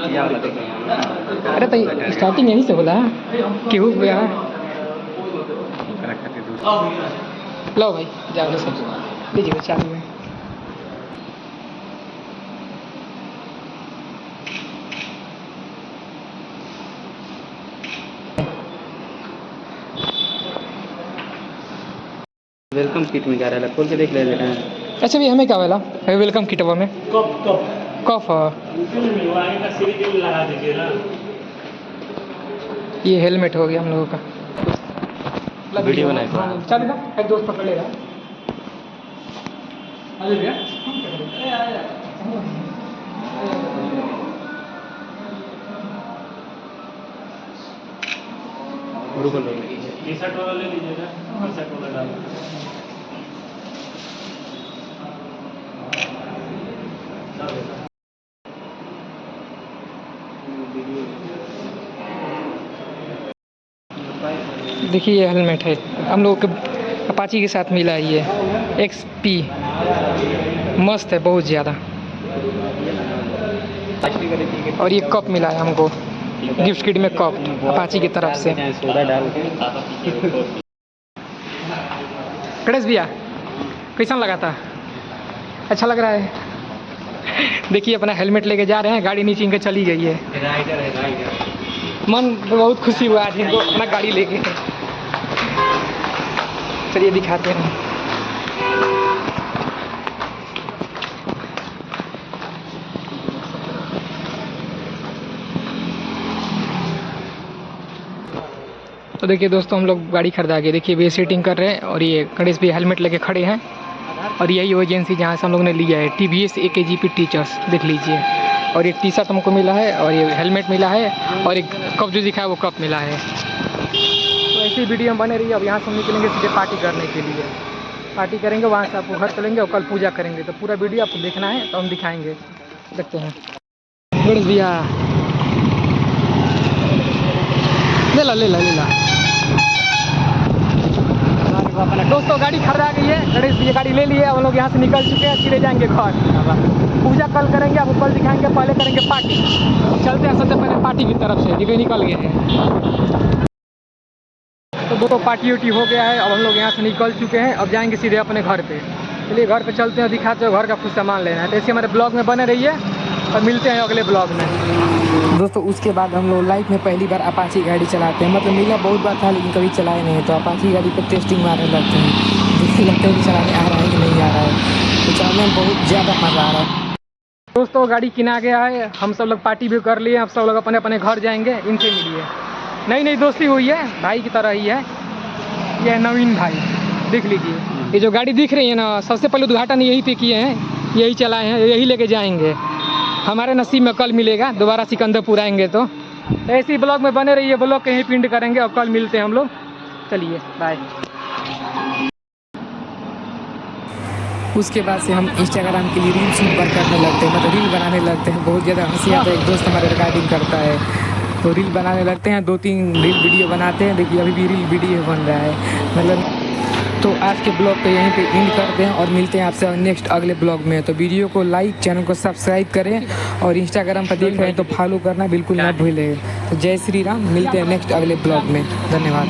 अरे तो स्टार्टिंग यहीं से बोला क्यों गया। लो भाई जाओ सब लीजिए चालू है। वेलकम किट में क्या रहा है, खोल के देख ले रहे हैं। अच्छा भी हमें क्या वाला है वेलकम किट में कफ लगा दीजिए ना। ये हेलमेट हो गया हम लोगों का। वीडियो बनाए थे। चल एक दोस्त पकड़ ले रहा टी शर्ट वाला ले लीजिएगा, टी शर्ट वाला डाल। देखिए ये हेलमेट है हम लोग के अपाची के साथ मिला है। ये XP मस्त है बहुत ज़्यादा। और ये कप मिला है हमको गिफ्ट किट में कप अपाची की तरफ से। गणेश भैया कैसा लगा था? अच्छा लग रहा है। देखिए अपना हेलमेट लेके जा रहे हैं, गाड़ी नीचे इनके चली गई है। मन बहुत खुशी हुआ आज इनको अपना गाड़ी लेके। चलिए दिखाते हैं। तो देखिए दोस्तों हम लोग गाड़ी खरीदा के देखिए वे सीटिंग कर रहे हैं और ये गणेश भी हेलमेट लेके खड़े हैं। और यही वो एजेंसी जहाँ से हम लोग ने लिया है TVS AKGP टीचर्स, देख लीजिए। और एक टी शर्ट हमको मिला है और ये हेलमेट मिला है और एक कप जो दिखा है वो कप मिला है। तो ऐसी वीडियो बने रही है। अब यहाँ से हम निकलेंगे सीधे पार्टी करने के लिए। पार्टी करेंगे वहाँ से आपको घर चलेंगे और कल पूजा करेंगे। तो पूरा वीडियो आपको देखना है तो हम दिखाएंगे। देखते हैं गणेश भैया ले ला ले ला ले ला। दोस्तों गाड़ी खरीदा गई है, गणेश भैया गाड़ी ले लिए। हम लोग यहाँ से निकल चुके हैं, सीधे जाएंगे घर। पूजा कल करेंगे, आपको कल दिखाएंगे। पहले करेंगे पार्टी। चलते हैं सबसे पहले पार्टी की तरफ से, ये निकल गए हैं। तो दोस्तों पार्टी उटी हो गया है, अब हम लोग यहाँ से निकल चुके हैं। अब जाएंगे सीधे अपने घर पे। चलिए घर पे चलते हैं, दिखाते हैं घर का कुछ सामान लेना है। तो ऐसे हमारे ब्लॉग में बने रहिए और मिलते हैं अगले ब्लॉग में। दोस्तों उसके बाद हम लोग लाइफ में पहली बार अपाची गाड़ी चलाते हैं। मतलब मिला बहुत बार था लेकिन कभी चलाए नहीं। तो अपाची गाड़ी पर टेस्टिंग मारने लगते हैं, देखने लगते हैं कि चलाने आ रहा है कि नहीं आ रहा है। तो चलाने में बहुत ज़्यादा मज़ा आ रहा है। दोस्तों गाड़ी किना गया है, हम सब लोग पार्टी भी कर लिए। अब सब लोग अपने अपने घर जाएंगे। इनसे मिलिए, नई नई दोस्ती हुई है, भाई की तरह ही है। ये नवीन भाई, देख लीजिए। ये जो गाड़ी दिख रही है ना, सबसे पहले उद्घाटन यही पे किए हैं, यही चलाए हैं, यही लेके जाएंगे। हमारे नसीब में कल मिलेगा, दोबारा सिकंदरपुर आएंगे। तो ऐसी ब्लॉग में बने रहिए, ब्लॉग कहीं पिंड करेंगे और कल मिलते हैं हम लोग। चलिए बाय। उसके बाद से हम इंस्टाग्राम के लिए रील शूट करने लगते हैं, मतलब रील बनाने लगते हैं। बहुत ज़्यादा हंसी आता है। एक दोस्त हमारे रिकॉर्डिंग करता है तो रील बनाने लगते हैं। 2-3 रील वीडियो बनाते हैं। देखिए अभी भी रील वीडियो बन रहा है मतलब। तो आज के ब्लॉग को यहीं पे एंड करते हैं और मिलते हैं आपसे नेक्स्ट अगले ब्लॉग में। तो वीडियो को लाइक, चैनल को सब्सक्राइब करें और इंस्टाग्राम पर देख रहे हैं तो फॉलो करना बिल्कुल ना भूलें। तो जय श्री राम, मिलते हैं नेक्स्ट अगले ब्लॉग में। धन्यवाद।